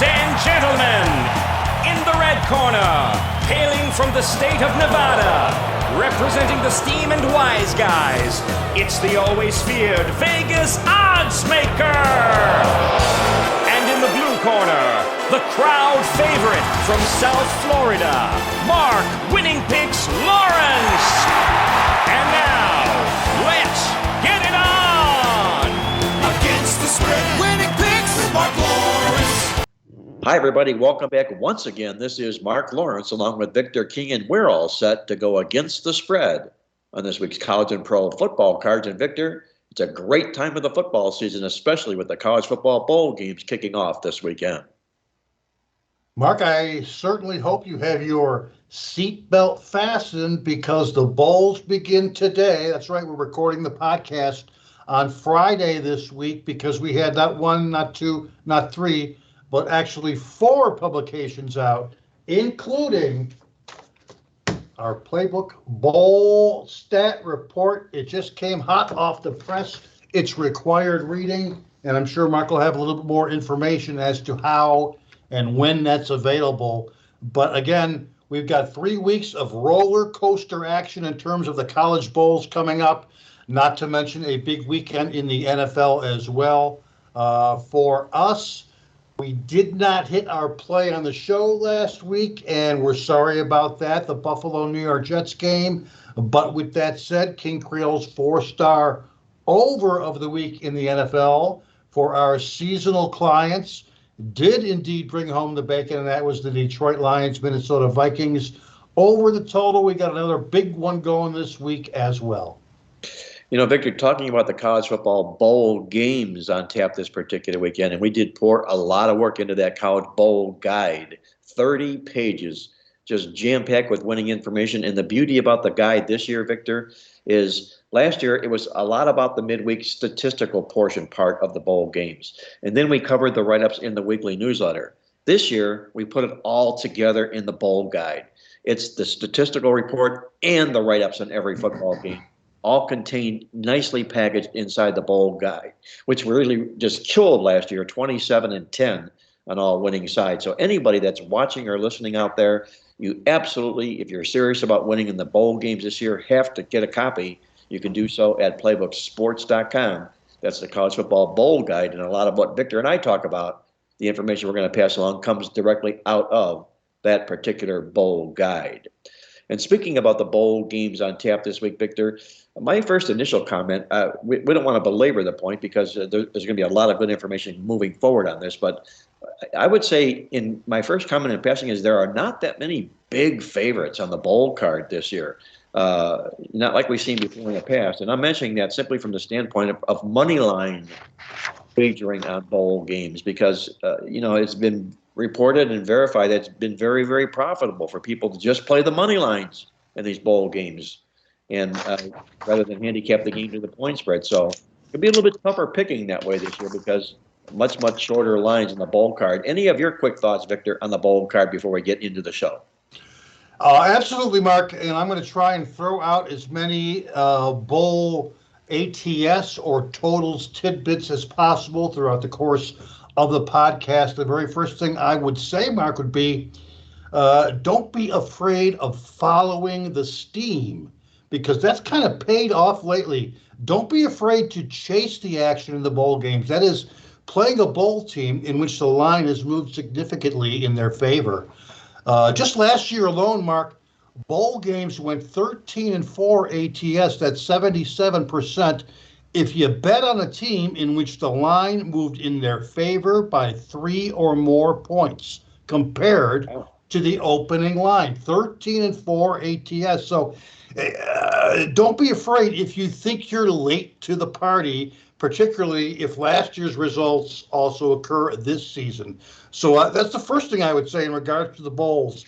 Ladies and gentlemen, in the red corner, hailing from the state of Nevada, representing the Steam and Wise Guys, it's the always feared Vegas Odds Maker! And in the blue corner, the crowd favorite from South Florida, Marc Winning Picks Lawrence! And now, let's get it on! Against the spread, Winning Picks with Marc Lawrence. Hi, everybody. Welcome back once again. This is Marc Lawrence along with Victor King, and we're all set to go against the spread on this week's college and pro football cards. And Victor, it's a great time of the football season, especially with the college football bowl games kicking off this weekend. Mark, I certainly hope you have your seatbelt fastened because the bowls begin today. That's right. We're recording the podcast on Friday this week because we had not one, not two, not three, but actually 4 publications out, including our Playbook Bowl Stat Report. It just came hot off the press. It's required reading, and I'm sure Mark will have a little bit more information as to how and when that's available. But again, we've got 3 weeks of roller coaster action in terms of the college bowls coming up, not to mention a big weekend in the NFL as well. For us, we did not hit our play on the show last week, and we're sorry about that, the Buffalo-New York Jets game. But with that said, King Creole's 4-star over of the week in the NFL for our seasonal clients did indeed bring home the bacon, and that was the Detroit Lions, Minnesota Vikings. Over the total, we got another big one going this week as well. You know, Victor, talking about the college football bowl games on tap this particular weekend, and we did pour a lot of work into that college bowl guide. 30 pages, just jam-packed with winning information. And the beauty about the guide this year, Victor, is last year it was a lot about the midweek statistical portion part of the bowl games. And then we covered the write-ups in the weekly newsletter. This year, we put it all together in the bowl guide. It's the statistical report and the write-ups on every football game, all contained nicely packaged inside the bowl guide, which really just killed last year, 27-10 on all winning sides. So anybody that's watching or listening out there, you absolutely, if you're serious about winning in the bowl games this year, have to get a copy. You can do so at playbooksports.com. That's the college football bowl guide, and a lot of what Victor and I talk about, the information we're going to pass along, comes directly out of that particular bowl guide. And speaking about the bowl games on tap this week, Victor, my first initial comment, we don't want to belabor the point because there's going to be a lot of good information moving forward on this, but I would say in my first comment in passing is there are not that many big favorites on the bowl card this year, not like we've seen before in the past. And I'm mentioning that simply from the standpoint of money line wagering on bowl games because, it's been reported and verified that it's been very, very profitable for people to just play the money lines in these bowl games and rather than handicap the game to the point spread. So it'll be a little bit tougher picking that way this year because much, much shorter lines in the bowl card. Any of your quick thoughts, Victor, on the bowl card before we get into the show? Absolutely, Mark, and I'm going to try and throw out as many bowl ATS or totals tidbits as possible throughout the course of the podcast. The very first thing I would say, Mark, would be don't be afraid of following the steam because that's kind of paid off lately. Don't be afraid to chase the action in the bowl games. That is playing a bowl team in which the line has moved significantly in their favor. Just last year alone, Mark, bowl games went 13-4 ATS. That's 77%. If you bet on a team in which the line moved in their favor by 3 or more points compared to the opening line, 13-4 ATS. So don't be afraid if you think you're late to the party, particularly if last year's results also occur this season. So that's the first thing I would say in regards to the bowls.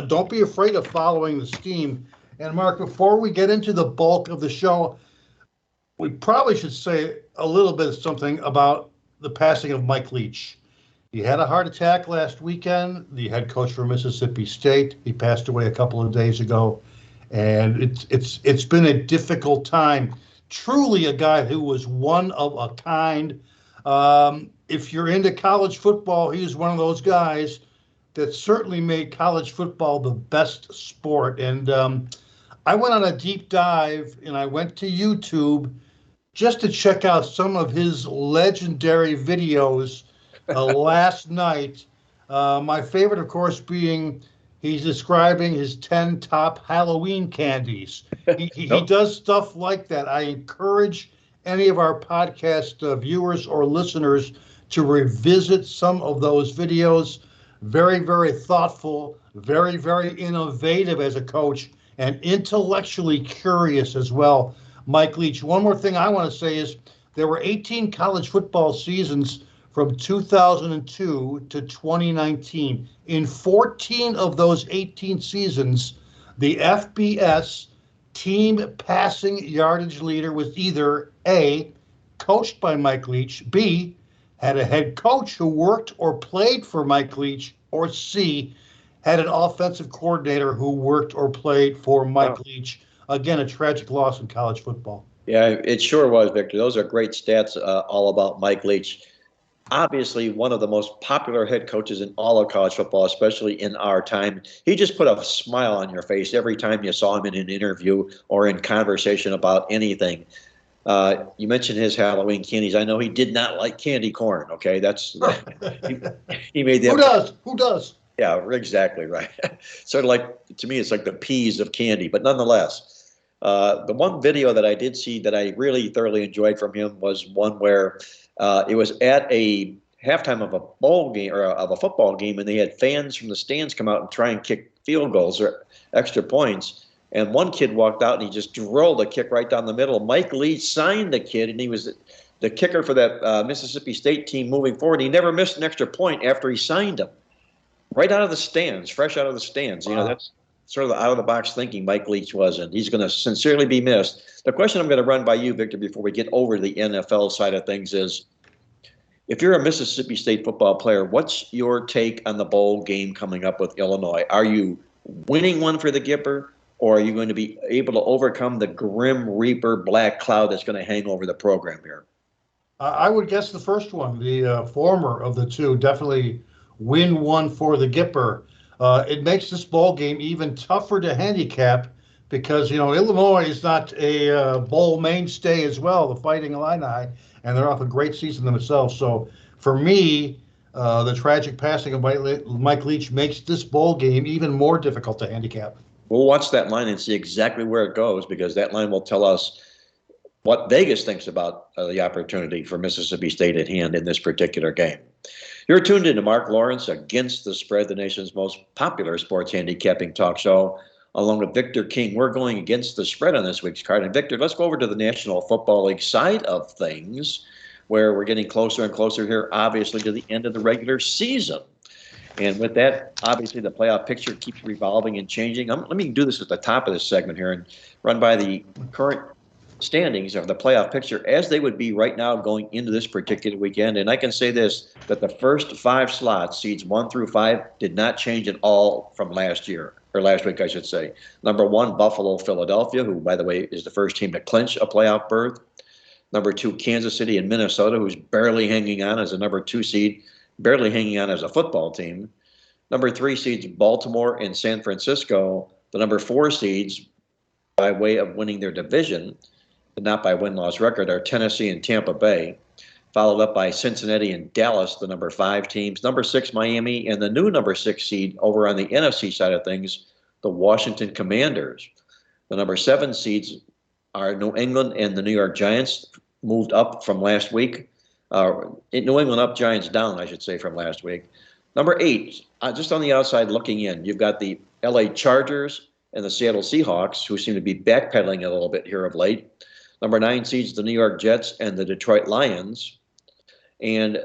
Don't be afraid of following the steam. And Mark, before we get into the bulk of the show, we probably should say a little bit of something about the passing of Mike Leach. He had a heart attack last weekend, the head coach for Mississippi State. He passed away a couple of days ago, and it's been a difficult time. Truly a guy who was one of a kind, If you're into college football, he's one of those guys that certainly made college football the best sport. And I went on a deep dive and I went to YouTube just to check out some of his legendary videos last night. My favorite, of course, being he's describing his 10 top Halloween candies. He Nope. does stuff like that. I encourage any of our podcast viewers or listeners to revisit some of those videos. Very, very thoughtful, very, very innovative as a coach, and intellectually curious as well. Mike Leach. One more thing I want to say is there were 18 college football seasons from 2002 to 2019. In 14 of those 18 seasons, the FBS team passing yardage leader was either A, coached by Mike Leach, B, had a head coach who worked or played for Mike Leach, or C, had an offensive coordinator who worked or played for Mike Leach. Again, a tragic loss in college football. Yeah, it sure was, Victor. Those are great stats all about Mike Leach. Obviously, one of the most popular head coaches in all of college football, especially in our time. He just put a smile on your face every time you saw him in an interview or in conversation about anything. You mentioned his Halloween candies. I know he did not like candy corn. Okay, that's he made that. Who does? Yeah, exactly right. Sort of like, to me, it's like the peas of candy, but nonetheless, the one video that I did see that I really thoroughly enjoyed from him was one where it was at a halftime of a bowl game or of a football game, and they had fans from the stands come out and try and kick field goals or extra points. And one kid walked out and he just drilled a kick right down the middle. Mike Leach signed the kid, and he was the kicker for that Mississippi State team moving forward. He never missed an extra point after he signed him. Right out of the stands, fresh out of the stands. You know, that's sort of the out-of-the-box thinking Mike Leach was, and he's going to sincerely be missed. The question I'm going to run by you, Victor, before we get over to the NFL side of things is, if you're a Mississippi State football player, what's your take on the bowl game coming up with Illinois? Are you winning one for the Gipper, or are you going to be able to overcome the grim reaper black cloud that's going to hang over the program here? I would guess the first one, the former of the two, definitely win one for the Gipper. It makes this ball game even tougher to handicap because, you know, Illinois is not a bowl mainstay as well, the Fighting Illini, and they're off a great season themselves. So for me, the tragic passing of Mike Leach makes this bowl game even more difficult to handicap. We'll watch that line and see exactly where it goes, because that line will tell us what Vegas thinks about the opportunity for Mississippi State at hand in this particular game. You're tuned into Mark Lawrence Against the Spread, the nation's most popular sports handicapping talk show, along with Victor King. We're going against the spread on this week's card. And Victor, let's go over to the National Football League side of things, where we're getting closer and closer here, obviously, to the end of the regular season. And with that, obviously, the playoff picture keeps revolving and changing. Let me do this at the top of this segment here and run by the current standings of the playoff picture as they would be right now going into this particular weekend. And I can say this, that the first 5 slots, seeds 1 through 5, did not change at all from last year, or last week, I should say. Number 1, Buffalo, Philadelphia, who, by the way, is the first team to clinch a playoff berth. Number 2, Kansas City and Minnesota, who's barely hanging on as a number 2 seed, barely hanging on as a football team. Number 3 seeds, Baltimore and San Francisco. The number 4 seeds, by way of winning their division, but not by win-loss record, are Tennessee and Tampa Bay, followed up by Cincinnati and Dallas, the number 5 teams. Number 6, Miami, and the new number 6 seed over on the NFC side of things, the Washington Commanders. The number 7 seeds are New England and the New York Giants, moved up from last week. New England up, Giants down, I should say, from last week. Number 8, just on the outside looking in, you've got the LA Chargers and the Seattle Seahawks, who seem to be backpedaling a little bit here of late. Number 9 seeds, the New York Jets and the Detroit Lions, and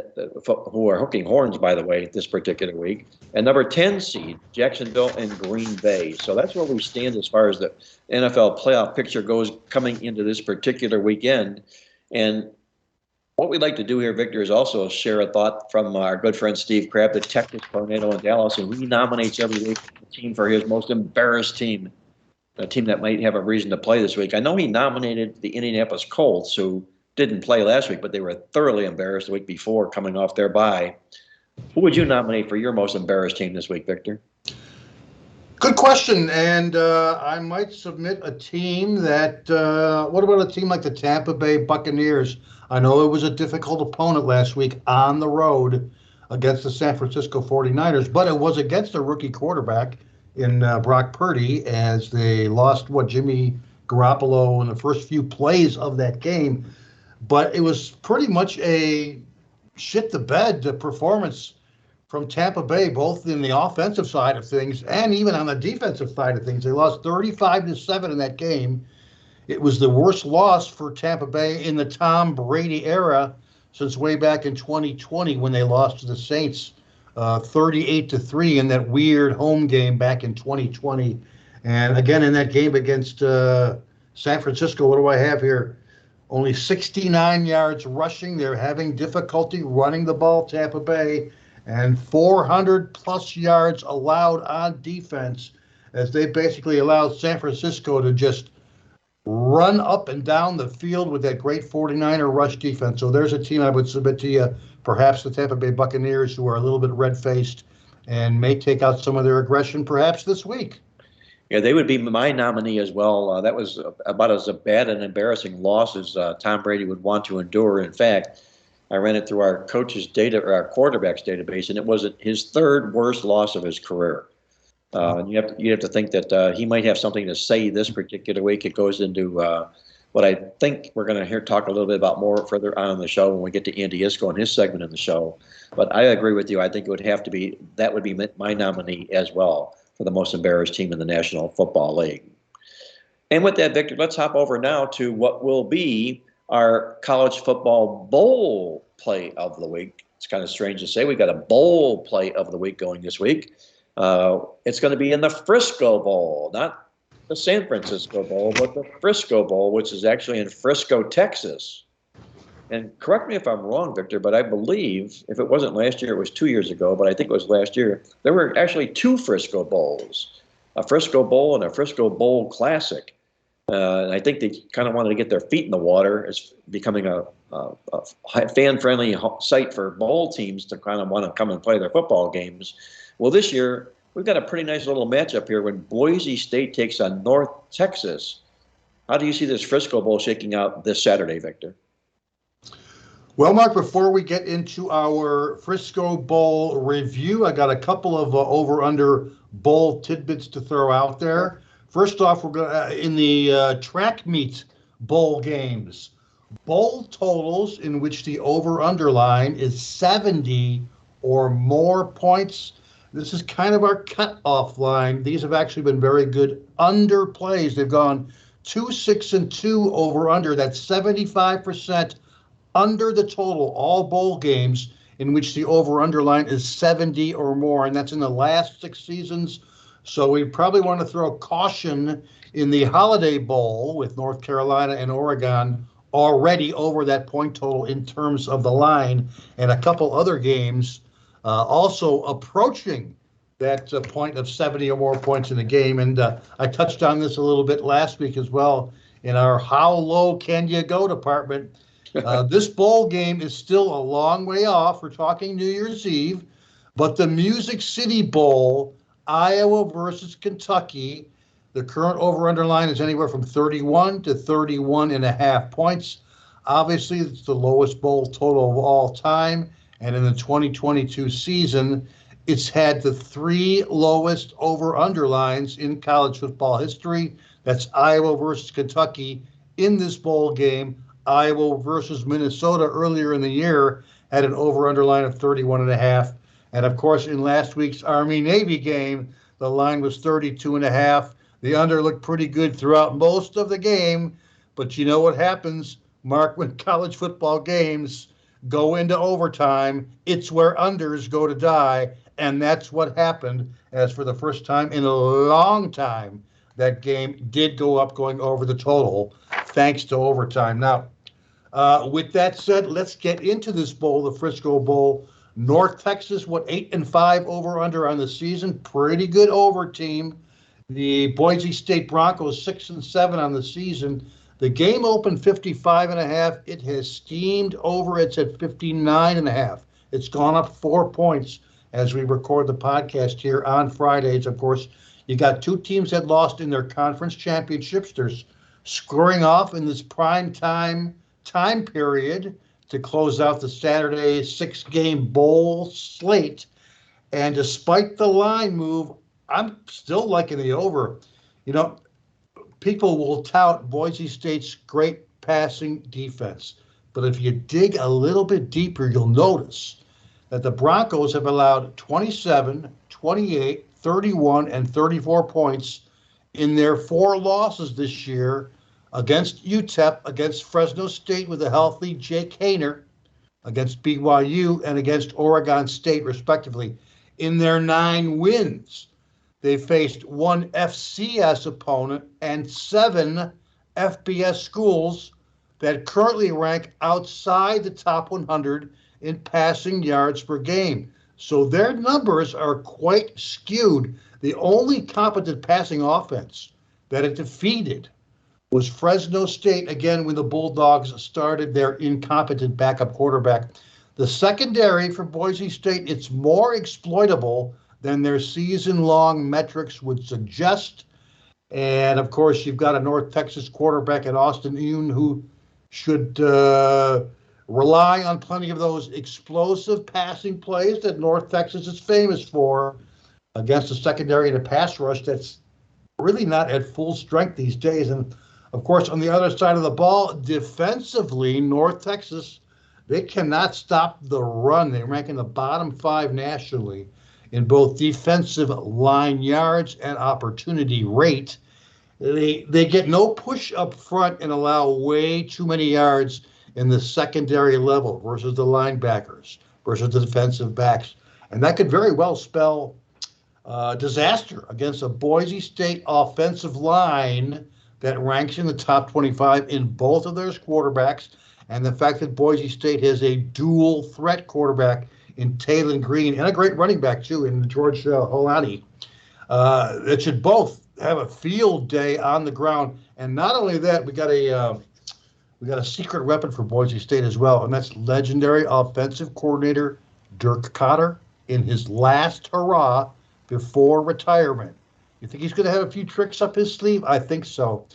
who are hooking horns, by the way, this particular week. And number 10 seed, Jacksonville and Green Bay. So that's where we stand as far as the NFL playoff picture goes coming into this particular weekend. And what we'd like to do here, Victor, is also share a thought from our good friend Steve Crabb, the Texas tornado in Dallas, and he nominates every week a team for his most embarrassed team, a team that might have a reason to play this week. I know he nominated the Indianapolis Colts, who didn't play last week, but they were thoroughly embarrassed the week before coming off their bye. Who would you nominate for your most embarrassed team this week, Victor? Good question, and I might submit a team that, what about a team like the Tampa Bay Buccaneers? I know it was a difficult opponent last week on the road against the San Francisco 49ers, but it was against a rookie quarterback in Brock Purdy as they lost, Jimmy Garoppolo in the first few plays of that game. But it was pretty much a shit-the-bed performance from Tampa Bay, both in the offensive side of things and even on the defensive side of things. They lost 35-7 in that game. It was the worst loss for Tampa Bay in the Tom Brady era since way back in 2020 when they lost to the Saints 38-3 in that weird home game back in 2020. And again, in that game against San Francisco, what do I have here? Only 69 yards rushing. They're having difficulty running the ball, Tampa Bay, and 400-plus yards allowed on defense as they basically allowed San Francisco to just run up and down the field with that great 49er rush defense. So there's a team I would submit to you, perhaps the Tampa Bay Buccaneers, who are a little bit red-faced and may take out some of their aggression perhaps this week. Yeah, they would be my nominee as well. That was about as bad and embarrassing loss as Tom Brady would want to endure. In fact, I ran it through our coaches' data, or our quarterbacks database, and it was his third worst loss of his career. And you have to think that he might have something to say this particular week. It goes into what I think we're going to talk a little bit about more further on in the show when we get to Andy Iskoe and his segment in the show. But I agree with you. I think it would have to be that would be my nominee as well for the most embarrassed team in the National Football League. And with that, Victor, let's hop over now to what will be our college football bowl play of the week. It's kind of strange to say. We've got a bowl play of the week going this week. It's going to be in the Frisco Bowl, not the San Francisco Bowl, but the Frisco Bowl, which is actually in Frisco, Texas. And correct me if I'm wrong, Victor, but I believe if it wasn't last year, it was 2 years ago, but I think it was last year, there were actually two Frisco Bowls, a Frisco Bowl and a Frisco Bowl Classic. And I think they kind of wanted to get their feet in the water as becoming a fan-friendly site for bowl teams to kind of want to come and play their football games. Well, this year, we've got a pretty nice little matchup here when Boise State takes on North Texas. How do you see this Frisco Bowl shaking out this Saturday, Victor? Well, Mark, before we get into our Frisco Bowl review, I got a couple of over-under bowl tidbits to throw out there. First off, we're going in the track meet bowl games. Bowl totals in which the over-under line is 70 or more points. This is kind of our cutoff line. These have actually been very good under plays. They've gone 2-6-2 over-under. That's 75% under the total, all bowl games in which the over-under line is 70 or more, and that's in the last 6 seasons. So we probably want to throw caution in the Holiday Bowl with North Carolina and Oregon already over that point total in terms of the line, and a couple other games also approaching that point of 70 or more points in the game. And I touched on this a little bit last week as well in our How Low Can You Go department. This bowl game is still a long way off. We're talking New Year's Eve, but the Music City Bowl, Iowa versus Kentucky, the current over-under line is anywhere from 31 to 31.5 points. Obviously, it's the lowest bowl total of all time, and in the 2022 season, it's had the 3 lowest over-under lines in college football history. That's Iowa versus Kentucky in this bowl game. Iowa versus Minnesota earlier in the year had an over-under line of 31.5. And of course, in last week's Army-Navy game, the line was 32.5. The under looked pretty good throughout most of the game. But you know what happens, Mark, when college football games go into overtime, it's where unders go to die. And that's what happened, as for the first time in a long time, that game did go up going over the total, thanks to overtime. Now, with that said, let's get into this bowl, the Frisco Bowl. North Texas, 8-5 over-under on the season. Pretty good over team. The Boise State Broncos, 6-7 on the season. The game opened 55.5. It has steamed over. It's at 59.5. It's gone up 4 points as we record the podcast here on Fridays. Of course, you got two teams that lost in their conference championships. They're scoring off in this prime time period to close out the Saturday 6-game bowl slate. And despite the line move, I'm still liking the over. You know, people will tout Boise State's great passing defense. But if you dig a little bit deeper, you'll notice that the Broncos have allowed 27, 28, 31, and 34 points in their 4 losses this year against UTEP, against Fresno State with a healthy Jake Haener, against BYU, and against Oregon State, respectively. In their 9 wins, they faced 1 FCS opponent and 7 FBS schools that currently rank outside the top 100 in passing yards per game. So their numbers are quite skewed. The only competent passing offense that it defeated was Fresno State, again, when the Bulldogs started their incompetent backup quarterback. The secondary for Boise State, it's more exploitable than their season-long metrics would suggest. And, of course, you've got a North Texas quarterback in Austin Ewan who should rely on plenty of those explosive passing plays that North Texas is famous for against a secondary and a pass rush that's really not at full strength these days. And, of course, on the other side of the ball, defensively, North Texas, they cannot stop the run. They rank in the bottom 5 nationally in both defensive line yards and opportunity rate. They get no push up front and allow way too many yards in the secondary level versus the linebackers, versus the defensive backs. And that could very well spell disaster against a Boise State offensive line that ranks in the top 25 in both of their quarterbacks. And the fact that Boise State has a dual threat quarterback in Taylon Green and a great running back, too, in George Holani, that should both have a field day on the ground. And not only that, we got a secret weapon for Boise State as well, and that's legendary offensive coordinator Dirk Cotter in his last hurrah before retirement. You think he's going to have a few tricks up his sleeve? I think so.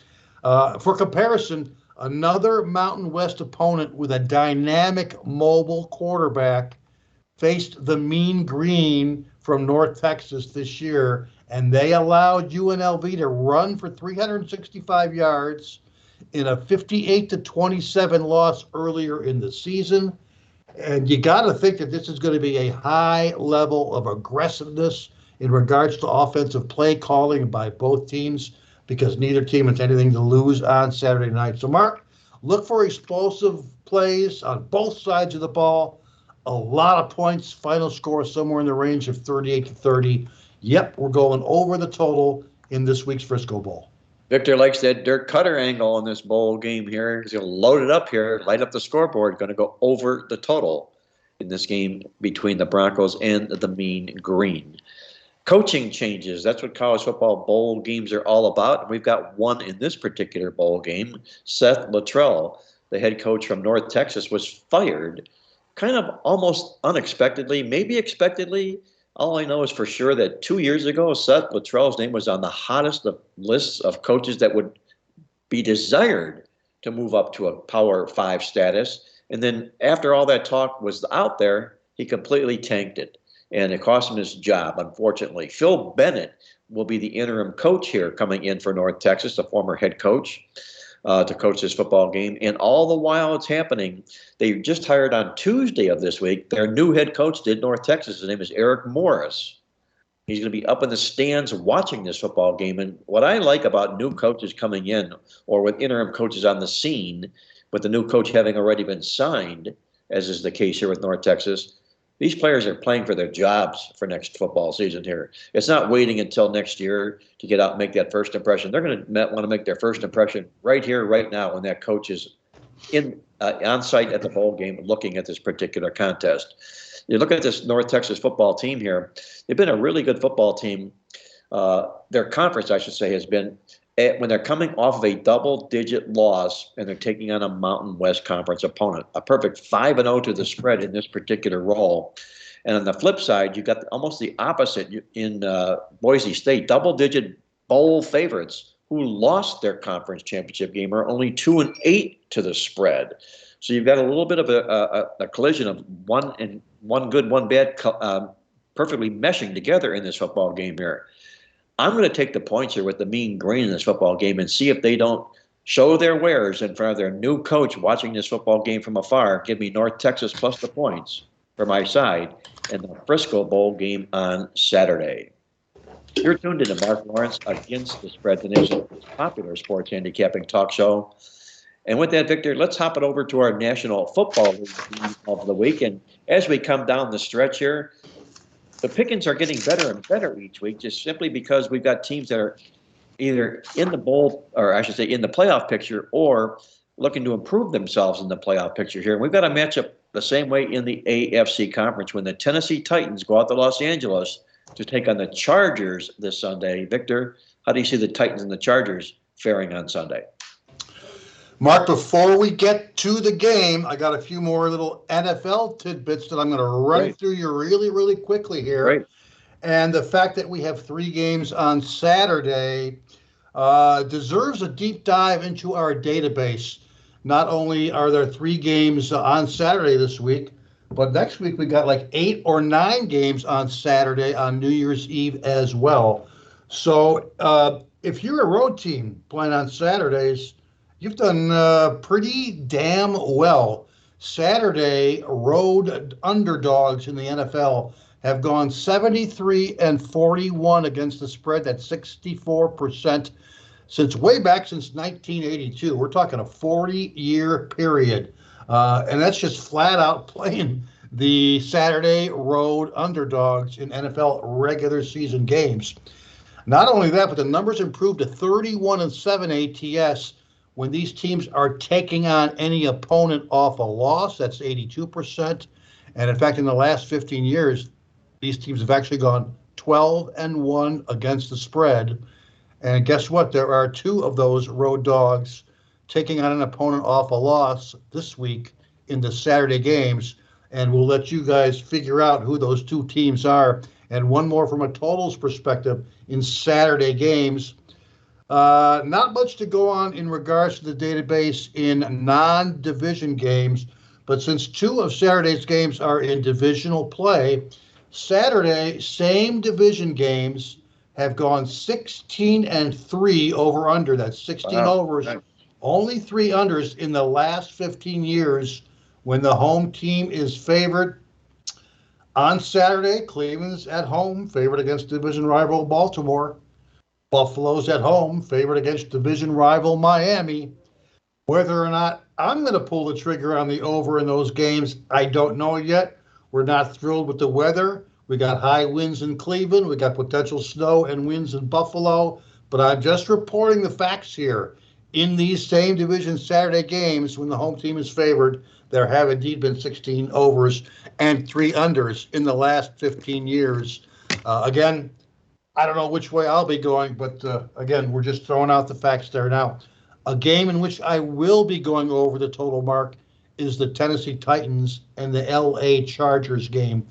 For comparison, another Mountain West opponent with a dynamic mobile quarterback faced the Mean Green from North Texas this year, and they allowed UNLV to run for 365 yards in a 58-27 loss earlier in the season. And you got to think that this is going to be a high level of aggressiveness in regards to offensive play calling by both teams, because neither team has anything to lose on Saturday night. So, Mark, look for explosive plays on both sides of the ball. A lot of points, final score somewhere in the range of 38-30. Yep, we're going over the total in this week's Frisco Bowl. Victor likes that Dirk Cutter angle in this bowl game here. He's going to load it up here, light up the scoreboard, going to go over the total in this game between the Broncos and the Mean Green. Coaching changes, that's what college football bowl games are all about. And we've got one in this particular bowl game. Seth Luttrell, the head coach from North Texas, was fired kind of almost unexpectedly, maybe expectedly. All I know is for sure that 2 years ago, Seth Luttrell's name was on the hottest of lists of coaches that would be desired to move up to a Power 5 status. And then after all that talk was out there, he completely tanked it. And it cost him his job, unfortunately. Phil Bennett will be the interim coach here coming in for North Texas, the former head coach, to coach this football game. And all the while it's happening, they just hired on Tuesday of this week, their new head coach did North Texas. His name is Eric Morris. He's going to be up in the stands watching this football game. And what I like about new coaches coming in, or with interim coaches on the scene, with the new coach having already been signed, as is the case here with North Texas, these players are playing for their jobs for next football season here. It's not waiting until next year to get out and make that first impression. They're going to want to make their first impression right here, right now, when that coach is on site at the bowl game looking at this particular contest. You look at this North Texas football team here. They've been a really good football team. Their conference, I should say, has been when they're coming off of a double-digit loss and they're taking on a Mountain West Conference opponent. A perfect 5-0 to the spread in this particular role. And on the flip side, you've got almost the opposite in Boise State. Double-digit bowl favorites who lost their conference championship game are only 2-8 to the spread. So you've got a little bit of a collision of one good, one bad, perfectly meshing together in this football game here. I'm going to take the points here with the Mean Green in this football game and see if they don't show their wares in front of their new coach watching this football game from afar. Give me North Texas plus the points for my side in the Frisco Bowl game on Saturday. You're tuned into Mark Lawrence Against the Spread, the nation's most popular sports handicapping talk show. And with that, Victor, let's hop it over to our National Football League team of the week. And as we come down the stretch here, the pickings are getting better and better each week, just simply because we've got teams that are either in the bowl, or I should say in the playoff picture, or looking to improve themselves in the playoff picture here. And we've got a matchup the same way in the AFC Conference when the Tennessee Titans go out to Los Angeles to take on the Chargers this Sunday. Victor, how do you see the Titans and the Chargers faring on Sunday? Mark, before we get to the game, I got a few more little NFL tidbits that I'm going to run through you really, really quickly here. Great. And the fact that we have 3 games on Saturday deserves a deep dive into our database. Not only are there 3 games on Saturday this week, but next week we got like 8 or 9 games on Saturday on New Year's Eve as well. So if you're a road team playing on Saturdays, you've done pretty damn well. Saturday road underdogs in the NFL have gone 73-41 against the spread. That's 64% since way back since 1982. We're talking a 40-year period. And that's just flat out playing the Saturday road underdogs in NFL regular season games. Not only that, but the numbers improved to 31-7 ATS when these teams are taking on any opponent off a loss. That's 82%. And in fact, in the last 15 years, these teams have actually gone 12-1 against the spread. And guess what? There are 2 of those road dogs taking on an opponent off a loss this week in the Saturday games. And we'll let you guys figure out who those 2 teams are. And one more from a totals perspective in Saturday games. Not much to go on in regards to the database in non-division games, but since 2 of Saturday's games are in divisional play, Saturday, same division games have gone 16-3 over under. That's 16 overs, only 3 unders in the last 15 years when the home team is favored. On Saturday, Cleveland's at home, favored against division rival Baltimore. Buffalo's at home, favored against division rival Miami. Whether or not I'm going to pull the trigger on the over in those games, I don't know yet. We're not thrilled with the weather. We got high winds in Cleveland. We got potential snow and winds in Buffalo. But I'm just reporting the facts here. In these same division Saturday games, when the home team is favored, there have indeed been 16 overs and 3 unders in the last 15 years. Again, I don't know which way I'll be going, but again, we're just throwing out the facts there now. A game in which I will be going over the total mark is the Tennessee Titans and the LA Chargers game.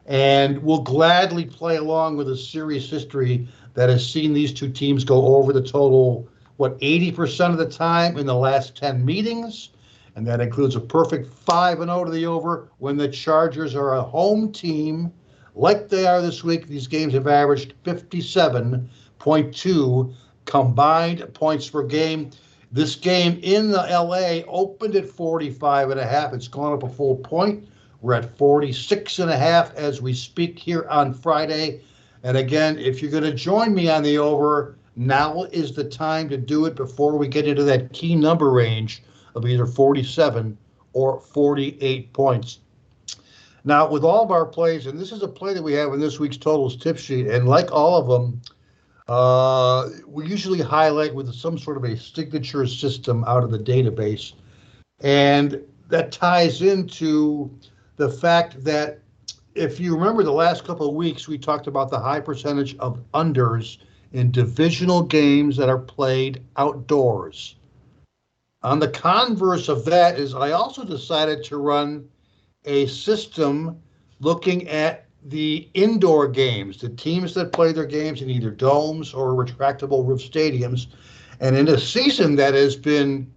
And we'll gladly play along with a series history that has seen these 2 teams go over the total, 80% of the time in the last 10 meetings. And that includes a perfect 5-0 to the over when the Chargers are a home team. Like they are this week, these games have averaged 57.2 combined points per game. This game in the LA opened at 45.5. It's gone up a full point. We're at 46.5 as we speak here on Friday. And again, if you're going to join me on the over, now is the time to do it before we get into that key number range of either 47 or 48 points. Now, with all of our plays, and this is a play that we have in this week's totals tip sheet, and like all of them, we usually highlight with some sort of a signature system out of the database. And that ties into the fact that if you remember the last couple of weeks, we talked about the high percentage of unders in divisional games that are played outdoors. On the converse of that is I also decided to run a system looking at the indoor games, the teams that play their games in either domes or retractable roof stadiums. And in a season that has been,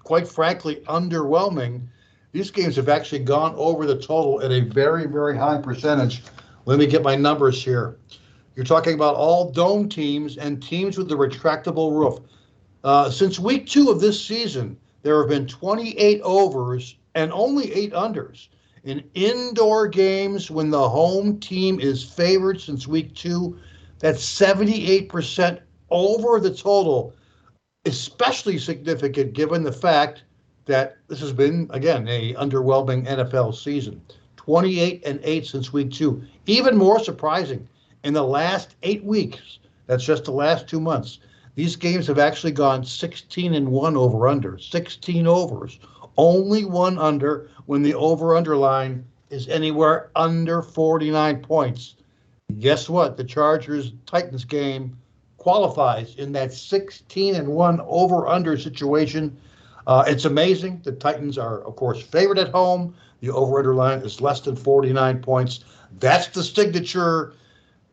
quite frankly, underwhelming, these games have actually gone over the total at a very, very high percentage. Let me get my numbers here. You're talking about all dome teams and teams with the retractable roof. Since week 2 of this season, there have been 28 overs and only 8 unders. In indoor games, when the home team is favored since week 2, that's 78% over the total, especially significant given the fact that this has been, again, a underwhelming NFL season. 28-8 since week 2. Even more surprising, in the last 8 weeks, that's just the last 2 months, these games have actually gone 16-1 over under, 16 overs, only 1 under when the over under line is anywhere under 49 points. Guess what? The Chargers Titans game qualifies in that 16-1 over under situation. It's amazing. The Titans are, of course, favored at home. The over under line is less than 49 points. That's the signature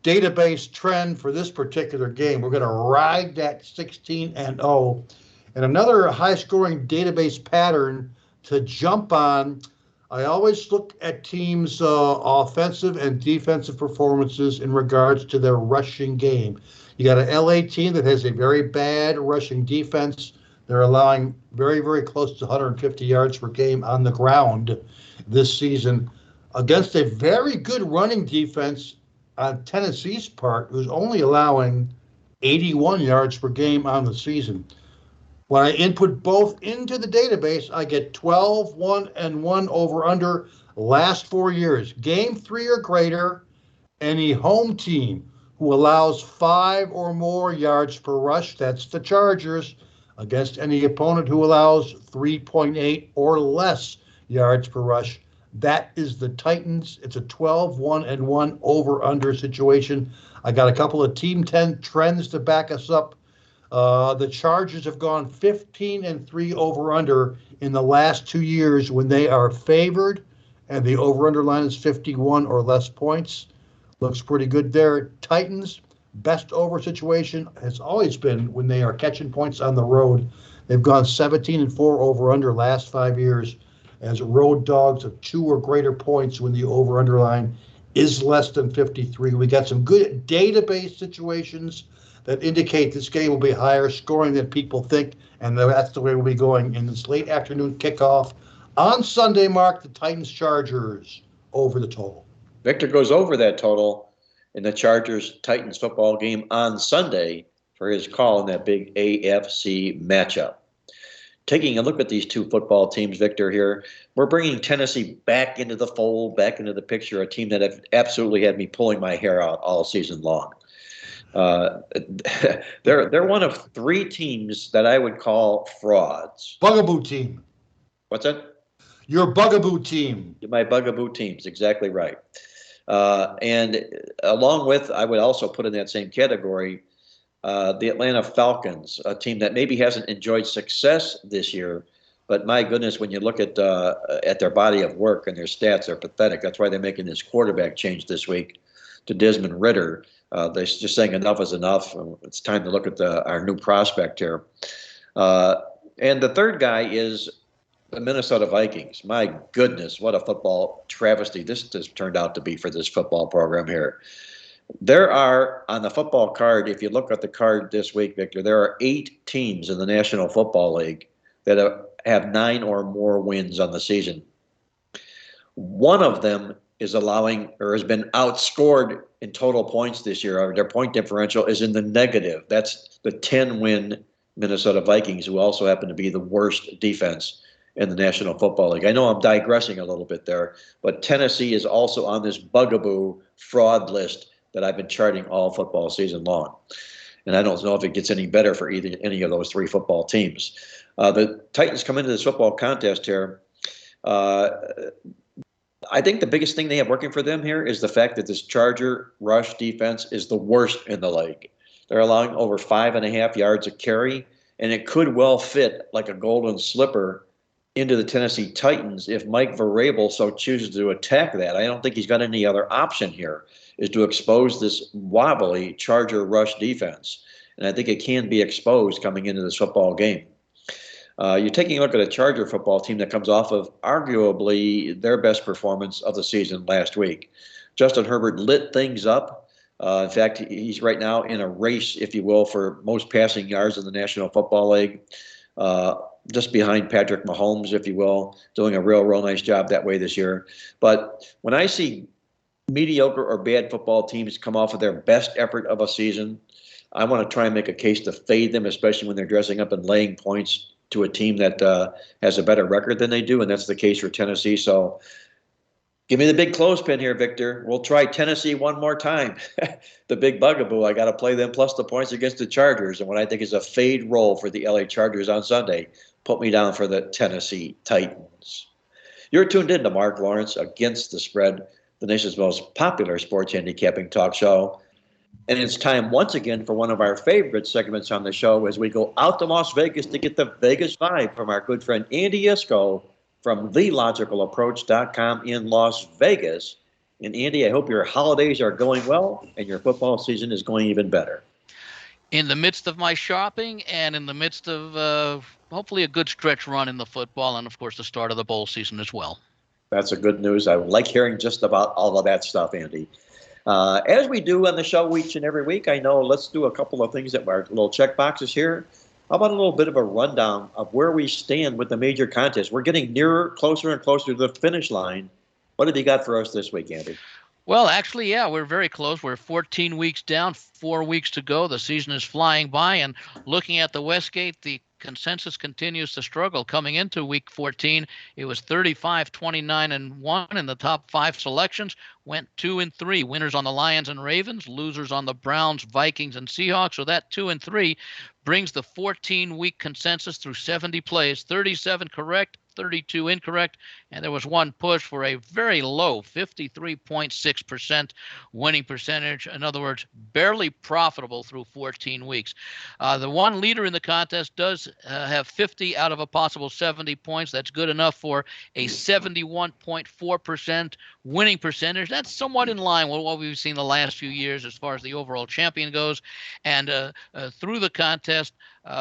database trend for this particular game. We're going to ride that 16-0. And another high-scoring database pattern to jump on, I always look at teams' offensive and defensive performances in regards to their rushing game. You got an LA team that has a very bad rushing defense. They're allowing very, very close to 150 yards per game on the ground this season against a very good running defense on Tennessee's part, who's only allowing 81 yards per game on the season. When I input both into the database, I get 12-1-1 over under last 4 years. Game 3 or greater, any home team who allows 5 or more yards per rush, that's the Chargers, against any opponent who allows 3.8 or less yards per rush, that is the Titans. It's a 12-1-1 over-under situation. I got a couple of Team 10 trends to back us up. The Chargers have gone 15-3 over-under in the last 2 years when they are favored, and the over-under line is 51 or less points. Looks pretty good there. Titans, best over situation has always been when they are catching points on the road. They've gone 17-4 over-under last 5 years as road dogs of 2 or greater points when the over-under line is less than 53. We got some good database situations that indicate this game will be higher scoring than people think, and that's the way we'll be going in this late afternoon kickoff on Sunday, Mark, the Titans-Chargers over the total. Victor goes over that total in the Chargers-Titans football game on Sunday for his call in that big AFC matchup. Taking a look at these two football teams, Victor, here, we're bringing Tennessee back into the fold, back into the picture, a team that have absolutely had me pulling my hair out all season long. They're one of 3 teams that I would call frauds. Bugaboo team. What's that? Your bugaboo team. My bugaboo team's exactly right. And along with, I would also put in that same category, the Atlanta Falcons, a team that maybe hasn't enjoyed success this year, but my goodness, when you look at their body of work and their stats, they're pathetic. That's why they're making this quarterback change this week to Desmond Ridder. They're just saying enough is enough. It's time to look at our new prospect here. And the third guy is the Minnesota Vikings. My goodness, what a football travesty this has turned out to be for this football program here. There are, on the football card, if you look at the card this week, Victor, there are 8 teams in the National Football League that have 9 or more wins on the season. One of them is allowing or has been outscored in total points this year. Their point differential is in the negative. That's the 10-win Minnesota Vikings, who also happen to be the worst defense in the National Football League. I know I'm digressing a little bit there, but Tennessee is also on this bugaboo fraud list that I've been charting all football season long. And I don't know if it gets any better for any of those 3 football teams. The Titans come into this football contest here. I think the biggest thing they have working for them here is the fact that this Charger rush defense is the worst in the league. They're allowing over 5.5 yards a carry, and it could well fit like a golden slipper into the Tennessee Titans if Mike Vrabel so chooses to attack that. I don't think he's got any other option here, is to expose this wobbly Charger rush defense. And I think it can be exposed coming into this football game. You're taking a look at a Charger football team that comes off of arguably their best performance of the season last week. Justin Herbert lit things up. In fact, he's right now in a race, if you will, for most passing yards in the National Football League, just behind Patrick Mahomes, if you will, doing a real nice job that way this year. But when I see mediocre or bad football teams come off of their best effort of a season, I want to try and make a case to fade them, especially when they're dressing up and laying points to a team that has a better record than they do, and that's the case for Tennessee. So give me the big clothespin here, Victor. We'll try Tennessee one more time. The big bugaboo, I got to play them plus the points against the Chargers, and what I think is a fade roll for the LA Chargers on Sunday. Put me down for the Tennessee Titans. You're tuned in to Mark Lawrence Against the Spread, the nation's most popular sports handicapping talk show. And it's time once again for one of our favorite segments on the show as we go out to Las Vegas to get the Vegas vibe from our good friend Andy Iskoe from TheLogicalApproach.com in Las Vegas. And Andy, I hope your holidays are going well and your football season is going even better. In the midst of my shopping and in the midst of hopefully a good stretch run in the football and, of course, the start of the bowl season as well. That's a good news. I like hearing just about all of that stuff, Andy. As we do on the show each and every week, I know let's do a couple of things that are little check boxes here. How about a little bit of a rundown of where we stand with the major contests? We're getting closer and closer to the finish line. What have you got for us this week, Andy? Well, actually, yeah, we're very close. We're 14 weeks down, 4 weeks to go. The season is flying by, and looking at the Westgate, the consensus continues to struggle. Coming into week 14, it was 35, 29, and 1 in the top 5 selections. Went 2 and 3. Winners on the Lions and Ravens, losers on the Browns, Vikings, and Seahawks. So that 2 and 3 brings the 14-week consensus through 70 plays, 37 correct, 32 incorrect, and there was one push for a very low 53.6% winning percentage. In other words, barely profitable through 14 weeks. The one leader in the contest does have 50 out of a possible 70 points. That's good enough for a 71.4% winning percentage. That's somewhat in line with what we've seen the last few years as far as the overall champion goes. And through the contest,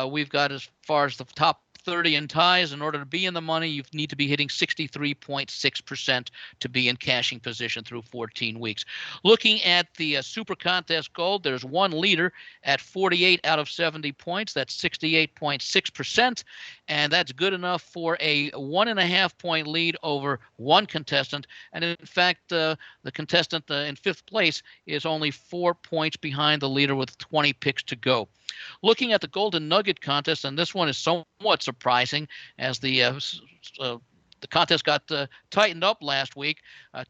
we've got as far as the top 30 in ties. In order to be in the money, you need to be hitting 63.6% to be in cashing position through 14 weeks. Looking at the Super Contest Gold, there's one leader at 48 out of 70 points. That's 68.6%, and that's good enough for a 1.5 point lead over one contestant. And in fact, the contestant in 5th place is only 4 points behind the leader with 20 picks to go. Looking at the Golden Nugget contest, and this one is somewhat surprising as the contest got tightened up last week.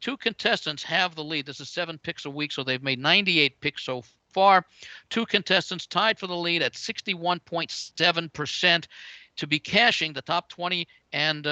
2 contestants have the lead. This is 7 picks a week, so they've made 98 picks so far. 2 contestants tied for the lead at 61.7%. To be cashing the top 20 and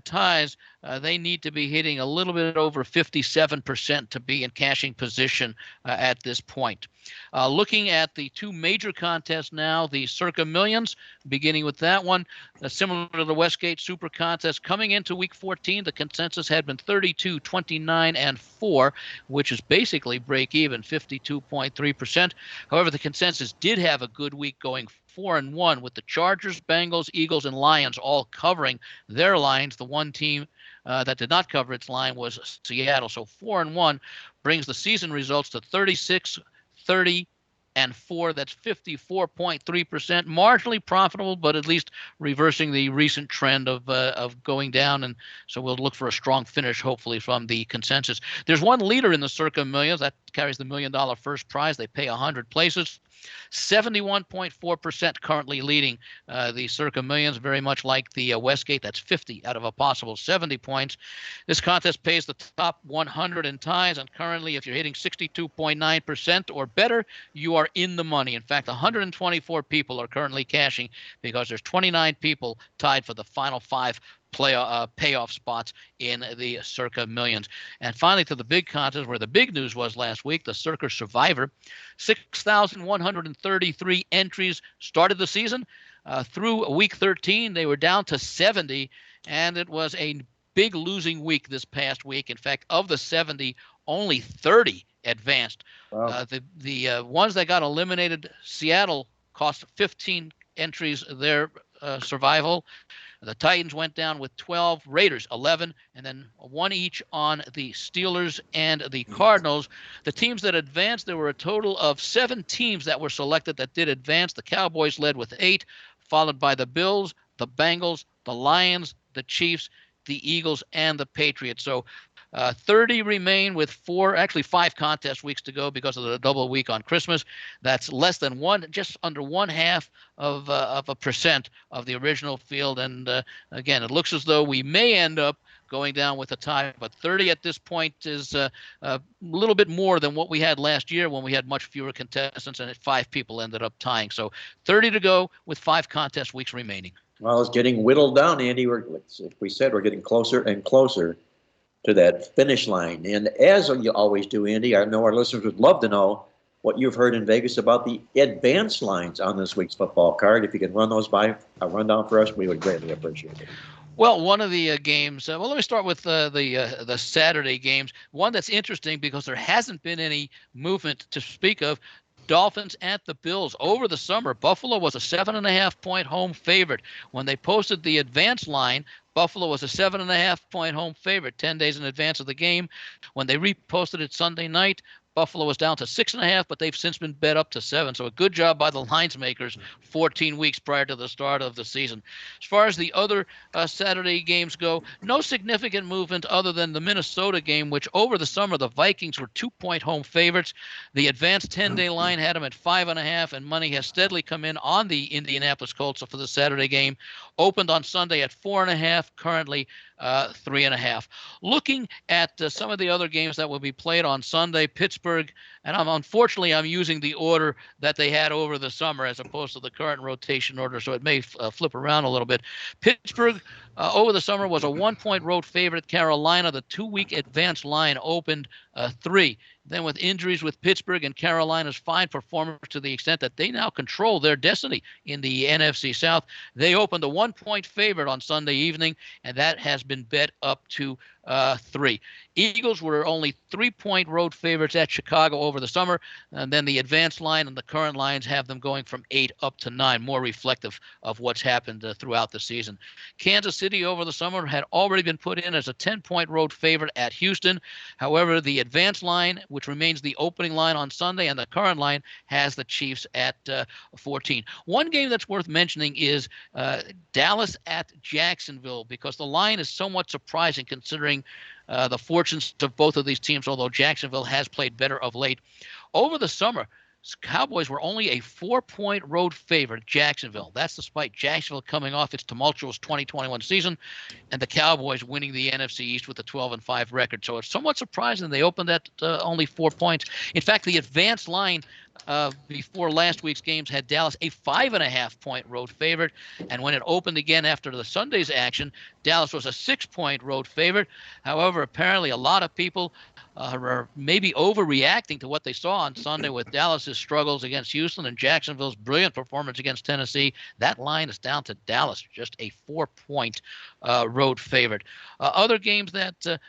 ties, they need to be hitting a little bit over 57% to be in cashing position at this point. Looking at the 2 major contests now, the Circa Millions, beginning with that one, similar to the Westgate Super Contest. Coming into week 14, the consensus had been 32, 29, and 4, which is basically break even, 52.3%. However, the consensus did have a good week going 4-1 with the Chargers, Bengals, Eagles, and Lions all covering their lines. The one team that did not cover its line was Seattle. So 4-1 brings the season results to 36, 30, and 4. That's 54.3%. Marginally profitable, but at least reversing the recent trend of going down. And so we'll look for a strong finish, hopefully, from the consensus. There's one leader in the Circa Millions that carries the $1 million first prize. They pay 100 places. 71.4% currently leading the Circa Millions, very much like the Westgate. That's 50 out of a possible 70 points. This contest pays the top 100 in ties, and currently, if you're hitting 62.9% or better, you are in the money. In fact, 124 people are currently cashing because there's 29 people tied for the final 5 payoff spots in the circa millions. And finally, to the big contest where the big news was last week, the Circa Survivor. 6,133 entries started the season. Through week 13, they were down to 70, and it was a big losing week this past week. In fact, of the 70, only 30 advanced. Wow. The ones that got eliminated, Seattle cost 15 entries their survival. The Titans went down with 12, Raiders 11, and then one each on the Steelers and the Cardinals. The teams that advanced, there were a total of 7 teams that were selected that did advance. The Cowboys led with 8, followed by the Bills, the Bengals, the Lions, the Chiefs, the Eagles, and the Patriots. So 30 remain with 5 contest weeks to go because of the double week on Christmas. That's less than just under 1/2 of a percent of the original field. And again, it looks as though we may end up going down with a tie, but 30 at this point is a little bit more than what we had last year when we had much fewer contestants and 5 people ended up tying. So 30 to go with 5 contest weeks remaining. Well, it's getting whittled down, Andy. We're getting closer and closer to that finish line. And as you always do, Andy, I know our listeners would love to know what you've heard in Vegas about the advance lines on this week's football card. If you can run those by a rundown for us, we would greatly appreciate it. Well, one of the games, let me start with the Saturday games. One that's interesting because there hasn't been any movement to speak of. Dolphins at the Bills. Over the summer, Buffalo was a 7.5-point home favorite. When they posted the advance line, Buffalo was a 7.5-point home favorite 10 days in advance of the game. When they reposted it Sunday night, Buffalo was down to 6.5, but they've since been bet up to 7. So a good job by the lines makers 14 weeks prior to the start of the season. As far as the other Saturday games go, no significant movement other than the Minnesota game, which over the summer the Vikings were 2-point home favorites. The advanced 10-day line had them at 5.5, and money has steadily come in on the Indianapolis Colts for the Saturday game. Opened on Sunday at 4.5, currently 3.5. Looking at some of the other games that will be played on Sunday, Pittsburgh, and unfortunately I'm using the order that they had over the summer as opposed to the current rotation order, so it may flip around a little bit. Pittsburgh over the summer was a 1-point road favorite at Carolina. The 2-week advance line opened 3. Then with injuries with Pittsburgh and Carolina's fine performance to the extent that they now control their destiny in the NFC South, they opened a 1-point favorite on Sunday evening, and that has been bet up to 3. Eagles were only 3-point road favorites at Chicago over the summer, and then the advanced line and the current lines have them going from 8 up to 9, more reflective of what's happened throughout the season. Kansas City over the summer had already been put in as a 10-point road favorite at Houston. However, the advanced line, which remains the opening line on Sunday, and the current line has the Chiefs at 14. One game that's worth mentioning is Dallas at Jacksonville, because the line is somewhat surprising considering the fortunes of both of these teams, although Jacksonville has played better of late. Over the summer, Cowboys were only a 4-point road favorite at Jacksonville. That's despite Jacksonville coming off its tumultuous 2021 season and the Cowboys winning the NFC East with a 12-5 record. So it's somewhat surprising they opened at only 4 points. In fact, the advanced line before last week's games had Dallas a 5.5-point road favorite, and when it opened again after the Sunday's action, Dallas was a 6-point road favorite. However, apparently a lot of people are maybe overreacting to what they saw on Sunday with Dallas's struggles against Houston and Jacksonville's brilliant performance against Tennessee. That line is down to Dallas, just a 4-point road favorite. Other games that